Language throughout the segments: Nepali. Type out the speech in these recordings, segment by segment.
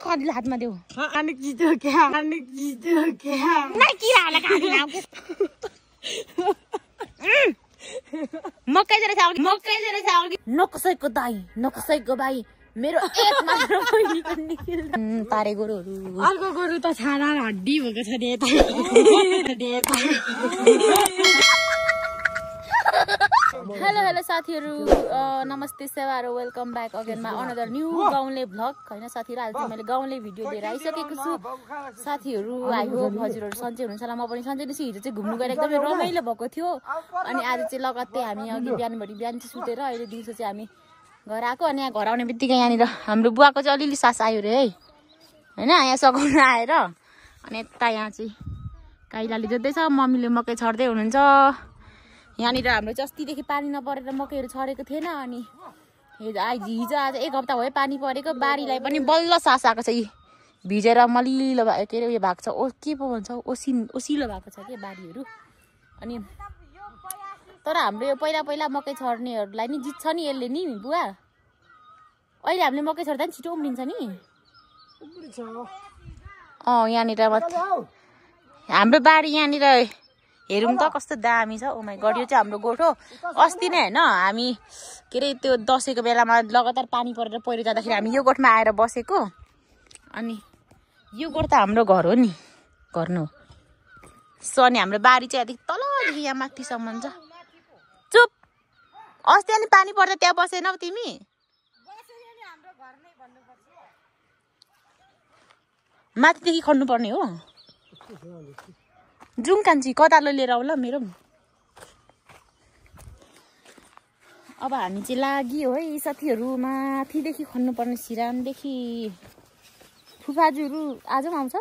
खडीले हातमा देऊ नकसैको दाई नकसैको भाइ मेरो एक मात्र तारे गोरुहरू अर्को गोरु त छाना हड्डी भएको छ हेलो साथीहरू नमस्ते सेवारो वेलकम ब्याक अगेनमा अनदर न्यू गाउँले भ्लग हैन साथीहरू आज मैले गाउँले भिडियो लिएर आइसकेको छु साथीहरू आई होप हजुरहरू सन्चै हुनुहुन्छ होला म पनि सन्चै छु हिजो चाहिँ घुम्नु गएर एकदमै रमाइलो भएको थियो अनि आज चाहिँ लगत्तै हामी अघि बिहान चाहिँ सुतेर अहिले दिउँसो चाहिँ हामी घर आएको अनि यहाँ घर आउने बित्तिकै यहाँनिर हाम्रो बुवाको चाहिँ अलिअलि सास आयो रे है हैन यहाँ सघाउन आएर अनि यता यहाँ चाहिँ काइलाले जोत्दैछ मम्मीले मकै छर्दै हुनुहुन्छ यहाँनिर हाम्रो चाहिँ अस्तिदेखि पानी नपरेर मकैहरू छरेको थिएन अनि हिजो आज एक हप्ता भयो पानी परेको बारीलाई पनि बल्ल सास आएको छ यी भिजेर मलिलो के अरे उयो भएको छ के पो भन्छ ओसिलो भएको छ के बारीहरू अनि तर हाम्रो यो पहिला मकै छर्नेहरूलाई नि जित्छ नि यसले नि बुवा अहिले हामीले मकै छर्दा नि छिटो उम्रिन्छ नि यहाँनिर हाम्रो बारी यहाँनिर हेरौँ त कस्तो दामी छ ओ माइ गॉड यो चाहिँ हाम्रो गोठो अस्ति नै हैन हामी के अरे त्यो दसैँको बेलामा लगातार पानी परेर पहिरो जाँदाखेरि हामी यो गोठमा आएर बसेको अनि यो गोठ त हाम्रो घर हो नि गर्नु सो अनि हाम्रो बारी चाहिँ अलिक तलदेखि यहाँ माथिसम्म छ चुप अस्ति अनि पानी पर्दा त्यहाँ बसेनौ तिमी माथिदेखि खन्नु पर्ने हो जुम कान्छी कतालो लिएर आऊ ल मेरो अब हामी चाहिँ लाग्यो है साथीहरू माथिदेखि खन्नु पर्ने सिरामदेखि फुफाजुहरू आज पनि आउँछ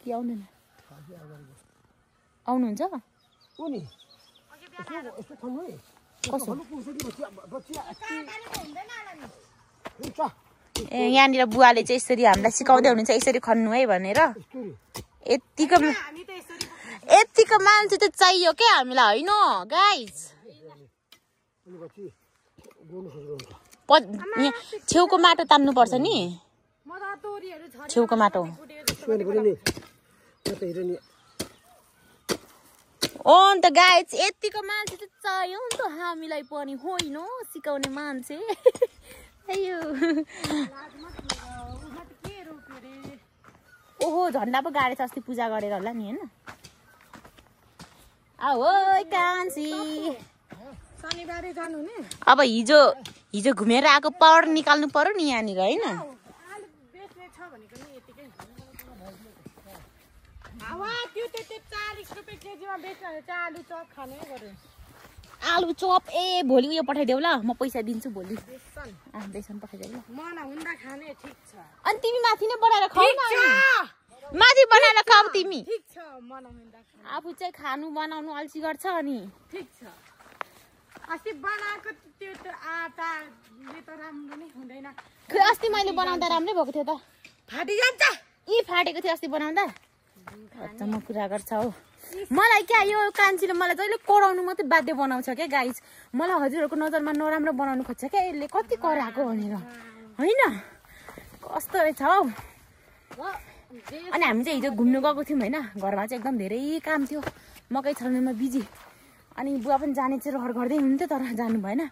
कि आउँदैन आउनुहुन्छ ए यहाँनिर बुवाले चाहिँ यसरी हामीलाई सिकाउँदै हुनुहुन्छ यसरी खन्नु है भनेर यतिको मान्छे चाहिँ चाहियो क्या हामीलाई होइन गाइज छेउको माटो तान्नु पर्छ नि छेउको माटो अन्त गाइज यतिको मान्छे चाहिँ चाहियो नि त हामीलाई पनि होइन सिकाउने मान्छे ओहो झन्डा पो गाडेछ अस्ति पूजा गरेर होला नि होइन अब हिजो घुमेर आएको पावर निकाल्नु पर्यो नि यहाँनिर होइन आलु चप ए भोलि उयो पठाइदेऊ ल म पैसा दिन्छु भोलि बेसन पठाइदेऊ ल अनि तिमी माथि नै बनाएर खाऊ न माथि बनाएर खाऊ तिमी आफू चाहिँ खानु बनाउनु अल्छी गर्छ अनि ठीक छ अस्ति बनाएको त्यो आटाले त राम्रो नै हुँदैन खै अस्ति मैले बनाउँदा राम्रै भएको थियो त फाटी जान्छ यी फाटेको थियो अस्ति बनाउँदा म कुरा गर्छ हो मलाई क्या यो कान्छीले मलाई जहिले कराउनु मात्रै बाध्य बनाउँछ क्या गाइज मलाई हजुरहरूको नजरमा नराम्रो बनाउनु खोज्छ क्या यसले कति कराएको भनेर होइन कस्तो रहेछ हौ अनि हामी चाहिँ हिजो घुम्नु गएको थियौँ होइन घरमा चाहिँ एकदम धेरै काम थियो मकै छर्नुमा बिजी अनि बुवा पनि जाने चाहिँ रहर गर्दै हुनुहुन्थ्यो तर जानु भएन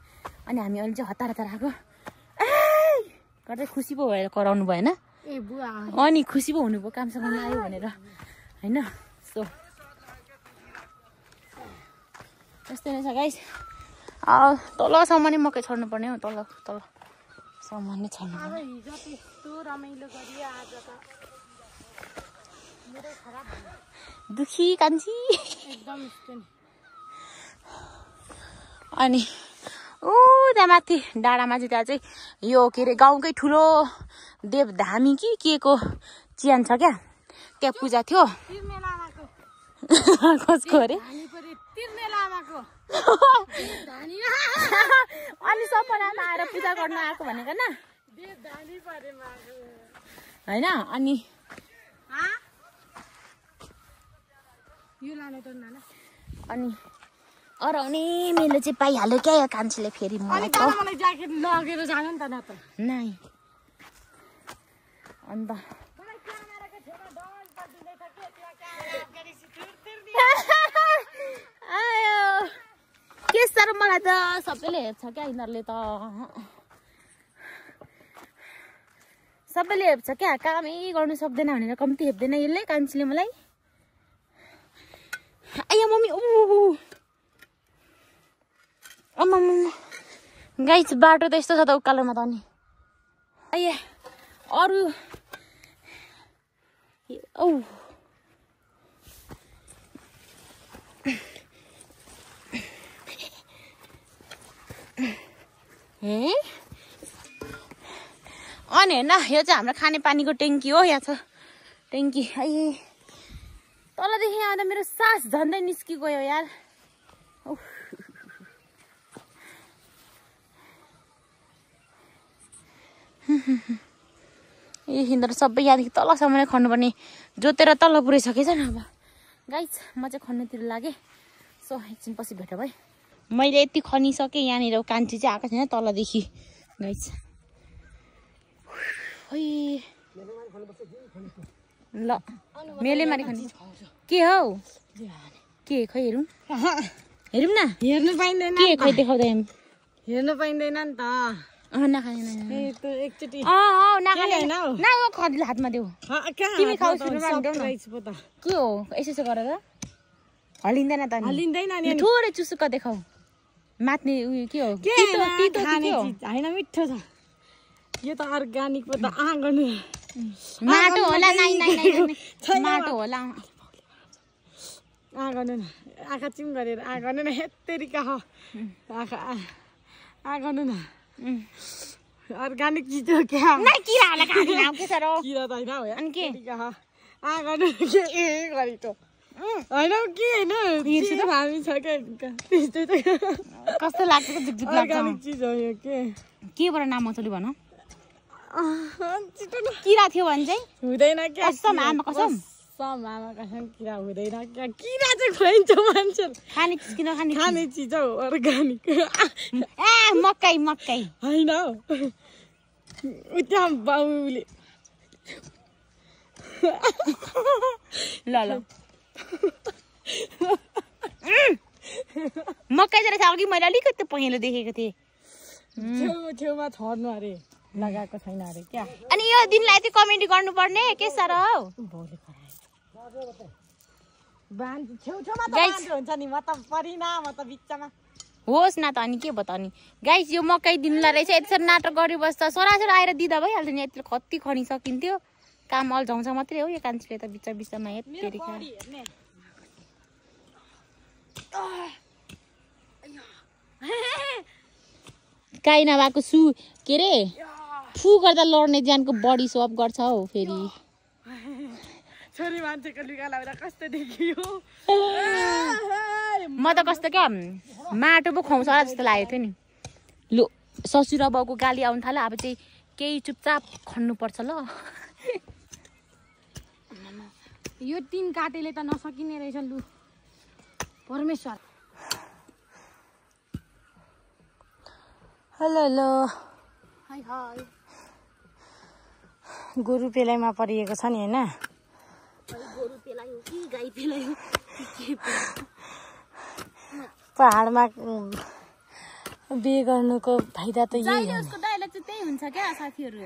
अनि हामी अहिले चाहिँ हतार आएको गर्दै खुसी पो भएर कराउनु भएन ए बुवा अनि खुसी पो हुनुभयो कामसँग आयो भनेर होइन सो यस्तै रहेछ गाइस तलसम्म नै मकै छर्नु पर्ने हो तलसम्म नै छर्नु पर्ने हिजो त्यस्तो रमाइलो गरियो आज त मेरो खराब दुखी कान्छी एकदम अनि त्यहाँ माथि डाँडामा चाहिँ त्यहाँ चाहिँ यो के अरे गाउँकै ठुलो देवधामी कि के को चिहान छ क्या त्यहाँ पूजा थियो कसको अरे अनि सपनामा आएर पूजा गर्न आएको भनेको न होइन अनि यो लाने त नाना अनि अराउने मैले चाहिँ पाइहाल्यो क्या यो कान्छीले फेरि मलाई त मलाई ज्याकेट लगेर जानु नि त न त नाइ अन्त आयो के साह्रो मलाई त सबैले हेर्छ क्या यिनीहरूले त सबैले हेप्छ क्या कामै गर्नु सक्दैन भनेर कम्ती हेप्दैन यसले कान्छीले मलाई आया मम्मी गाइस बाटो त यस्तो छ त उकालोमा त अनि आया अरू औ अनि हेर्न यो चाहिँ हाम्रो खानेपानीको ट्याङ्की हो यहाँ छ ट्याङ्की आए तलदेखि आउँदा मेरो सास झन्डै निस्किगयो यार ए यिनीहरू सबै यहाँदेखि तलसम्म नै खन्नुपर्ने जोतेर तल पुऱ्याइसकेछ नि अब गाइस म चाहिँ खन्नेतिर लागेँ सो एकछिन पछि भेटौँ है मैले यति खनिसकेँ यहाँनिर कान्छी चाहिँ आएको छैन तलदेखि गाइस ल मेले मारी खनि के हौ के खै हेरौँ हेरौँ न हेर्नु पाइँदैन के खै देखाउँदैन हेर्नु पाइँदैन नि त नखाने एकचोटि खरिलो हातमा देऊ तिमी खाऊ के हो यसो गरेर हलिँदैन त हलिँदैन नि थोरै चुसुक्क देखाऊ मात्ने उयो के हो होइन मिठो छ यो त अर्ग्यानिक पो त गर्नु माटो होला माटो होला गर्नु न आँखा चिम गरेर गर्नु न हेत्तेरिका हो आँखा गर्नु न अर्ग्यानिक चिज हो क्या किरा होला के छ र किरा त होइन हो अनि के गर्नु के गरी त होइन के होइन हामी छ क्या कस्तो लाग्छ झुकझुक लाग्छ अर्ग्यानिक चिज हो यो केबाट नाम मचली भन किरा थियो भने चाहिँ हुँदैन क्या कसम आमा कसम आमा कसम किरा हुँदैन क्या किरा चाहिँ खुवाइन्छ मान्छे खाने चिज किन खाने चिज हो अर्ग्यानिक ए मकै होइन त्यहाँ बाउले ल मकै चाहिँ रहेछ अघि मैले अलिकति पहेँलो देखेको थिएँ छेउमा छर्नु अरे लगाएको छैन अरे क्या अनि यो दिनलाई चाहिँ कमेन्ट गर्नुपर्ने के साह्रो हौ छेउछेउमा त हुन्छ नि म त परिना म त बिचमा होस् न त अनि के भयो त अनि गाइस यो मकै दिनलाई रहेछ यति नाटक गरी बस्छ सरासर आएर दिँदा भइहाल्थ्यो नि यति कति खनिसकिन्थ्यो काम अल्झाउँछ मात्रै हो यो कान्छीले त बिचमा यतिखेर गाई नभएको सु के रे फु गर्दा लड्ने ज्यानको बडी सोअप गर्छ हौ फेरि छोरी मान्छेको लुगा लाउँदा कस्तो देखियो म त कस्तो क्या माटो पो खुवाउँछ होला जस्तो लागेको थियो नि लो ससुर बाउको गाली आउनु थाल्यो अब चाहिँ केही चुपचाप खन्नुपर्छ ल यो 3 काटेले त नसकिने रहेछ लु परमेश्वर हेलो हाय हाय गोरु पेलाइमा परिएको छ नि हैन गोरु पेलाइ हो कि गाई पेलाइ हो पहाडमा बिहे गर्नुको फाइदा त यही हो उसको डायलग चाहिँ त्यही हुन्छ क्या साथीहरु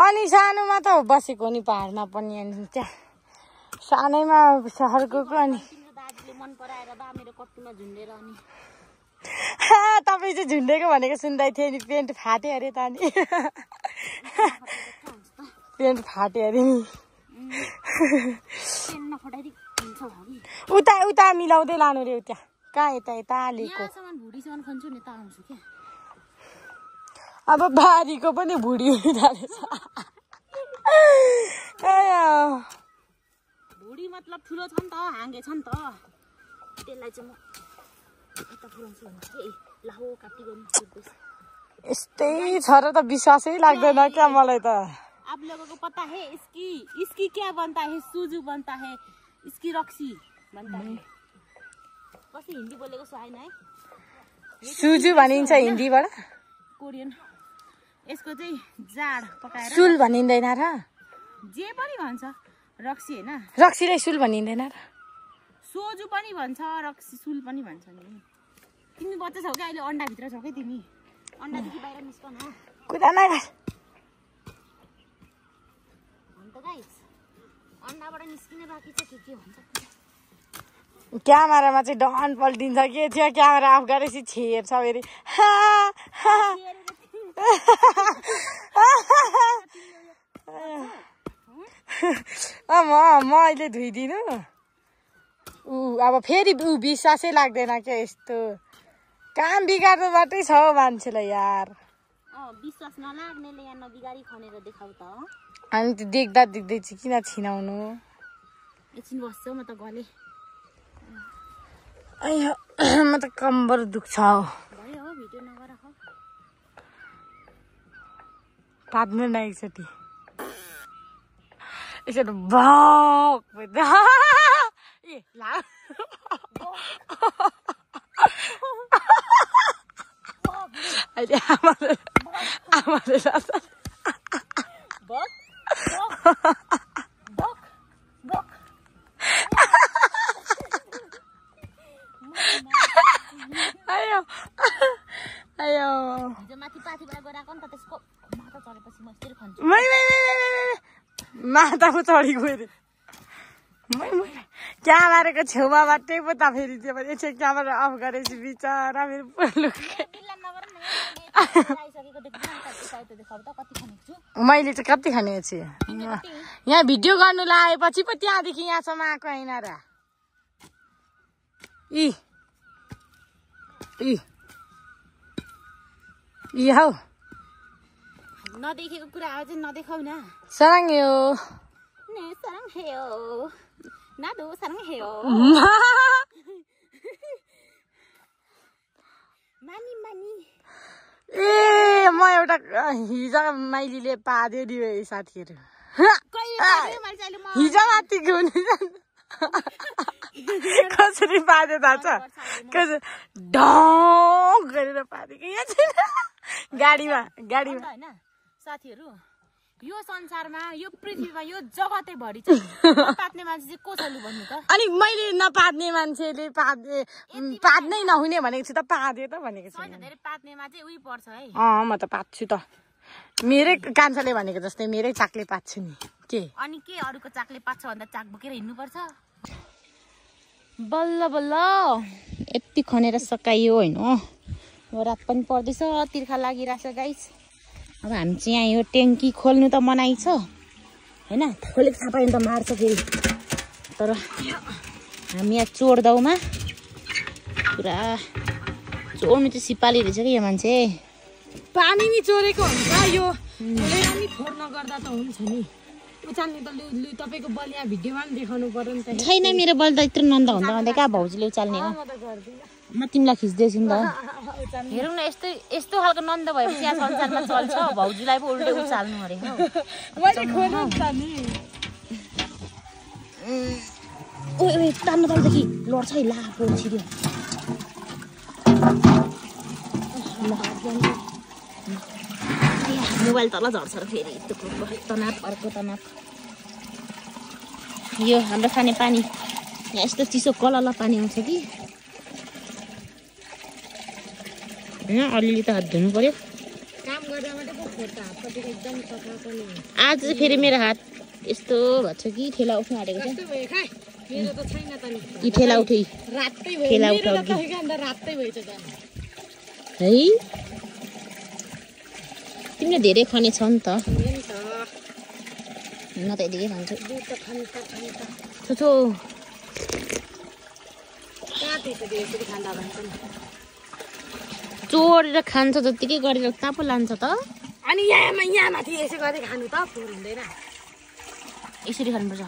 अनि सानोमा त बसेको नि पहाडमा पनि अनि त्यहाँ सानैमा सहरको अनि दाजुले मन पराएर बा मेरो कट्टुमा झुन्डेर अनि तपाईँ चाहिँ झुन्डेको भनेको सुन्दै थिएँ नि पेन्ट फाट्यो अरे त अनि पेन्ट फाट्यो अरे नि उता उता मिलाउँदै लानु रे उता कहाँ यता लिएको अब बारीको पनि भुडी उठालेछ भुडी मतलब ठुलो छ नि त हाँगे छ नि त त्यसलाई चाहिँ म यता फुलाउँछु भने लाहो काटी गर्नु यस्तै छ र त विश्वासै लाग्दैन क्या मलाई त आप लोगों को पता है इसकी क्या बनता है सूजू बनता है इसकी रक्सी कस्तो हिन्दी बोलेको सुहाइन है सुजु भनिन्छ हिन्दीबाट कोरियन यसको चाहिँ जाड पकाएर सुल भनिँदैन र जे पनि भन्छ रक्सी हैन रक्सीलाई सुल भनिँदैन र सोजु पनि भन्छ रक्सी सुल पनि भन्छ नि तिमी बच्चा छौ कि अहिले अन्डा भित्र छौ के तिमी अन्डादेखि बाहिर निस्कन कुरा नगर अन्त गाइस अन्डाबाट निस्किने बाँकी छ के हुन्छ क्यामेरामा चाहिँ डन पल्टिन्छ के थियो क्यामेरा अफ गरेपछि छेर्छ फेरि म अहिले धुइदिनु अब फेरि विश्वासै लाग्दैन क्या यस्तो काम बिगार्नु मात्रै छ मान्छेलाई यार विश्वास नलाग्नेले यहाँ नबिगारी खनेर देखाउ त अनि त्यो देख्दा देख्दै चाहिँ किन छिनाउनु एकछिन बस्छौ म त गले अयो म त कम्बर दुख्छ भयो हो भिडियो नगर हो पाद्नु न एकचोटि एकचोटि भक ए ला अहिले आमाले आयो आयो माथि पाथिबाट गइराको नि त त्यसको माथा चढेपछि म यसरी खन्छु माथा पो चढी गयो रे क्यामेराको छेउमा मात्रै पो त फेरि त्यो एकछिन क्यामेरा अफ गरेपछि बिचरा फेरि मैले चाहिँ कति खाने छु यहाँ भिडियो गर्नु लागेपछि पो त्यहाँदेखि यहाँसम्म आएको होइन र हौ नदेखेको कुरा अझै नदेखाउ न सराङ्यो ने सरङ हेयो नादो सरङ हेयो मानी मानी ए म एउटा हिजो माइलीले पाद्यो नि साथीहरू हिजो माथिको कसरी पाद्यो थाहा छ कसरी ढङ गरेर पादेको यहाँ छैन गाडीमा होइन साथीहरू यो संसारमा यो पृथ्वीमा यो जगतै भरि चाहिँ पाद्ने मान्छे चाहिँ को छ लु भन्नु त अनि मैले नपाद्ने मान्छेले पाद्नै नहुने भनेको छु त पाद्यो त भनेको छु धेरै पाद्नेमा चाहिँ उही पर्छ है म त पाद्छु त मेरै कान्छाले भनेको जस्तै मेरै चाकले पाद्छु नि के अनि के अरूको चाकले पाद्छ भन्दा चाक बोकेर हिँड्नुपर्छ बल्ल बल्ल यति खनेर सकाइयो होइन रात पनि पर्दैछ तिर्खा लागिरहेछ गाइस अब हामी चाहिँ यहाँ यो ट्याङ्की खोल्नु त मनाइ छ होइन खोलेको थाहा पायो भने त मार्छ फेरि तर हामी यहाँ चोर्दाउमा पुरा चोर्नु चाहिँ सिपाली रहेछ कि यो मान्छे पानी नि चोरेको हुन्छ यो नि फोहोर नगर्दा त हुन्छ नि उचाल्ने त तपाईँको बल यहाँ भिडियोमा पनि देखाउनु पर्यो नि त छैन मेरो बल त यत्रो नन्द हुँदा भन्दै कहाँ भाउजूले उचाल्ने हो म तिमीलाई खिच्दैछु नि त हेरौँ न यस्तो खालको नन्द भएपछि यहाँ संसारमा चल्छ भाउजूलाई पो उल्टै उचाल्नु अरे ओ तान्नु पर्दाखेरि लड्छ है ला छिर्यो मोबाइल तल झर्छ र फेरि तनाव अर्को तनाव यो हाम्रो खाने पानी यहाँ यस्तो चिसो कलल पानी आउँछ कि अलिअलि त हात धुनु पर्यो आज चाहिँ फेरि मेरो हात यस्तो भएको छ कि ठेला उठ्नु आँटेको छ यी ठेला उठै ठेला उठाउ है तिमीले धेरै खाने छ नि त म त यतिकै खान्छु छो चोरेर खान्छ जत्तिकै गरेर कहाँ पो लान्छ त अनि यहाँ माथि यसो गरी खानु त फोहोर हुँदैन यसरी खानुपर्छ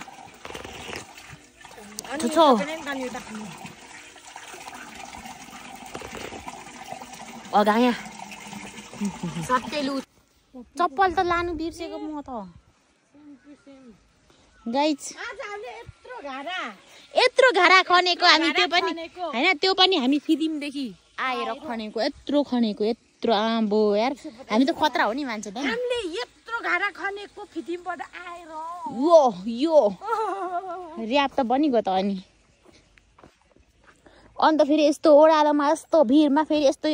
अगाया चप्पल त लानु बिर्सेको म त गाइज आज हामीले यत्रो घारा खनेको हामी त्यो पनि हैन त्यो पनि हामी फिदिमदेखि आएर खनेको यत्रो आम्बो यार हामी त खतरा हो नि मान्छे त हामीले यत्रो घारा खनेको फिदिमबाट आएर यो र्याप त बनिगयो त अनि अन्त फेरि यस्तो ओडालोमा यस्तो भिडमा फेरि यस्तो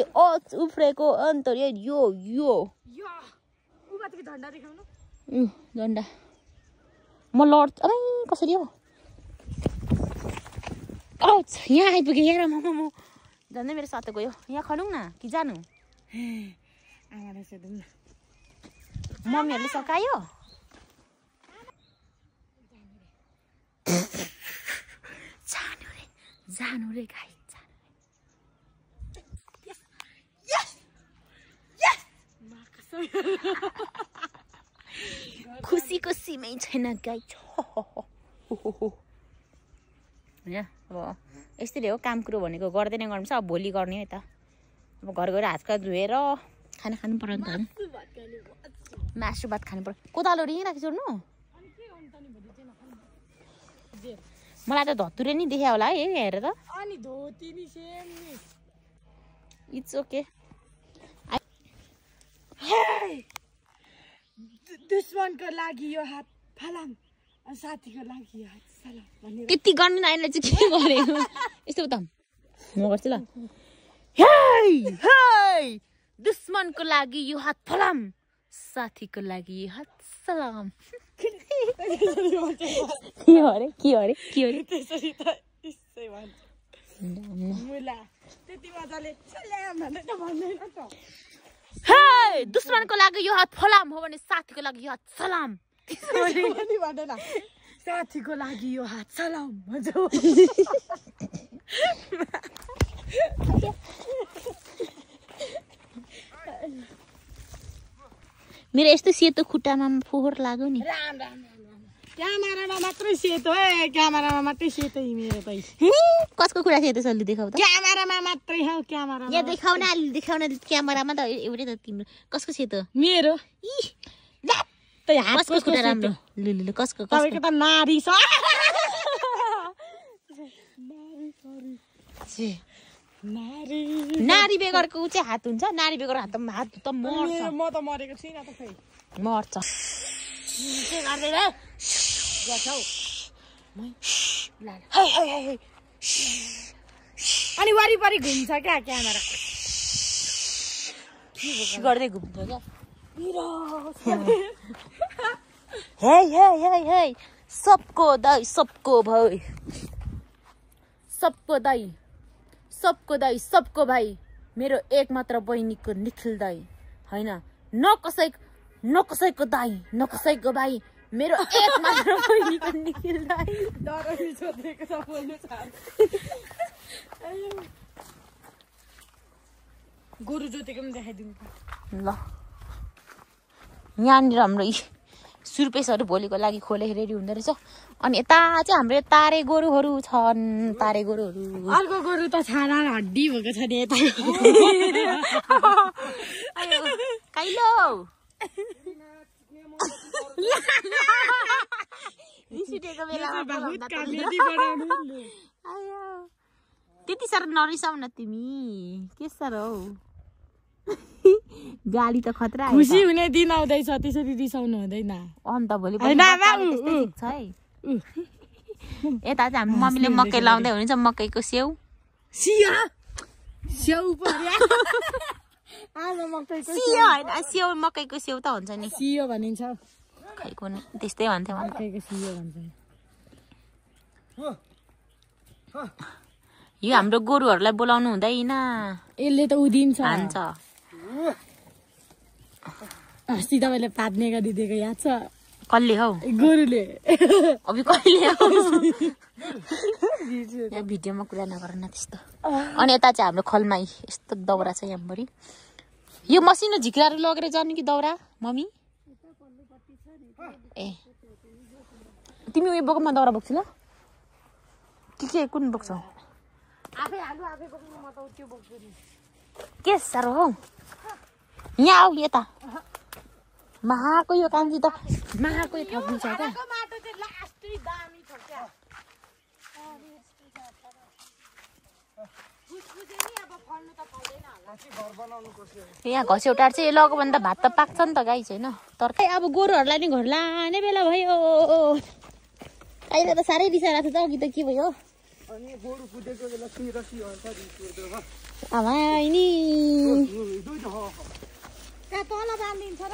उफ्रेको अन्त यो उमाथिको झन्डा देखाउनु झन्डा म लड कसरी हो यहाँ आइपुगेँ यहाँ म झन्डै मेरो साथी गयो यहाँ खनौँ न कि जानु मम्मीहरूले सकायो जानु रे गाई खुसीको सीमै छैन गाई अब यस्तै हो काम कुरो भनेको गर्दैन गर्नुपर्छ अब भोलि गर्ने है त अब घर गएर हातका धोएर खाना खानु पर्यो नि त मासु भात खानु पर्यो कोदालो रि राखी छोड्नु मलाई त धतुरे नि देख्या होला है हेरेर त अनि धोती नि सेम नि इट्स ओके दुश्मनको लागि यो हात फलाम साथीको लागि यो हात सलाम भनेर त्यति गर्नु नानीले चाहिँ के गरेको यस्तो त म गर्छु ल हेइ दुश्मनको लागि यो हात फलाम साथीको लागि यो हात सलाम के अरे त्यसरी त इसै भन्छ मुला त्यति मजाले सलाम भनेर त भन्दैन त हेइ दुश्मनको लागि यो हात फलाम हो भने साथीको लागि यो हात सलाम पनि भन्दैन साथीको लागि यो हात सलाम भन्छ मेरो यस्तो सेतो खुट्टामा फोहोर लाग्यो नि क्यामेरामा मात्रै सेतो क्यामेरामा मात्रै सेतो मेरो त कसको कुरा सेतो सल्ली देखाउ त क्यामेरामा मात्रै हो क्यामेरामा यहाँ देखाउन क्यामेरामा त एउटै त तिम्रो कसको सेतो मेरो कसको खुट्टा राम्रो लु कसको तपाईको त नारी छ नारी बेगरको चाहिँ हात हुन्छ नारी बेगर हात त मर्छ म त मरेको छैन त खै मर्छ के गर्दै रे गर्छौ अनि वरिपरि घुम्छ क्या क्यामेरा गर्दै घुम्छ क्या हे सबको दाई सबको भाइ सबको भाइ मेरो एक मात्र बहिनीको निखिल दाई हैन न कसैको दाई न कसैको भाइ मेरो एक मात्र बहिनीको निखिल दाई डराइ सोधेको छ बोल्नु छ गोरु जोतेको पनि देखाइदिनु ल यहाँनिर हाम्रो सुर्पेसहरू भोलिको लागि खोले रेडी हुँदो रहेछ अनि यता चाहिँ हाम्रो तारे गोरुहरू छन् तारे गोरुहरू अर्को गोरु त छाना हड्डी भएको छ नि यता काइलो रिसिटेको बेलामा त्यति साह्रो नरिसाउ न तिमी के साह्रो हौ गाडी त खतरा खुसी हुने दिन आउँदैछ त्यसरी रिसाउनु हुँदैन अन्त भोलि छ है यता चाहिँ हाम्रो मम्मीले मकै लाउँदै हुनुहुन्छ मकैको स्याउ स्याउ मकैको स्याउ त हुन्छ नि सियो भनिन्छ खै कुनै त्यस्तै भन्थ्यो मकैको सियो भन्छ यो हाम्रो गोरुहरूलाई बोलाउनु हुँदैन यसले त उदिन्छ हान्छ अस्ति तपाईँले पात्ने गरिदिएको याद छ कसले हौ गोरुले अब कहिले भिडियोमा कुरा नगर न त्यस्तो अनि यता चाहिँ हाम्रो खलमाई यस्तो दाउरा छ यहाँभरि यो मसिनो झिक्राहरू लगेर जानु कि दाउरा मम्मी ए तिमी उयो बोकमा दाउरा बोक्छु ल के कुन बोक्छौ आफै हाल्नु आफै बोक्नु म त त्यो बोक्छु नि के साह्रो हौ यहाँ आऊ यता महाको यो कान्छी त महाको यो थप्नु छ क्या माटो चाहिँ लास्ट दामी छ क्या यहाँ घस्यौटार चाहिँ लग्यो भने त भात त पाक्छ नि त गाई चाहिँ होइन तर अब गोरुहरूलाई नि घर लाने बेला भयो अहिले त साह्रै रिसाइरहेको थियो त अघि त के भयो नि तल बाँधिन्छ र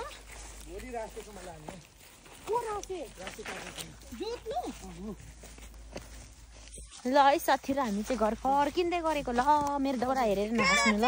ल है साथीहरू हामी चाहिँ घर फर्किँदै गरेको ल मेरो दाउरा हेरेर नहाँस्नु ल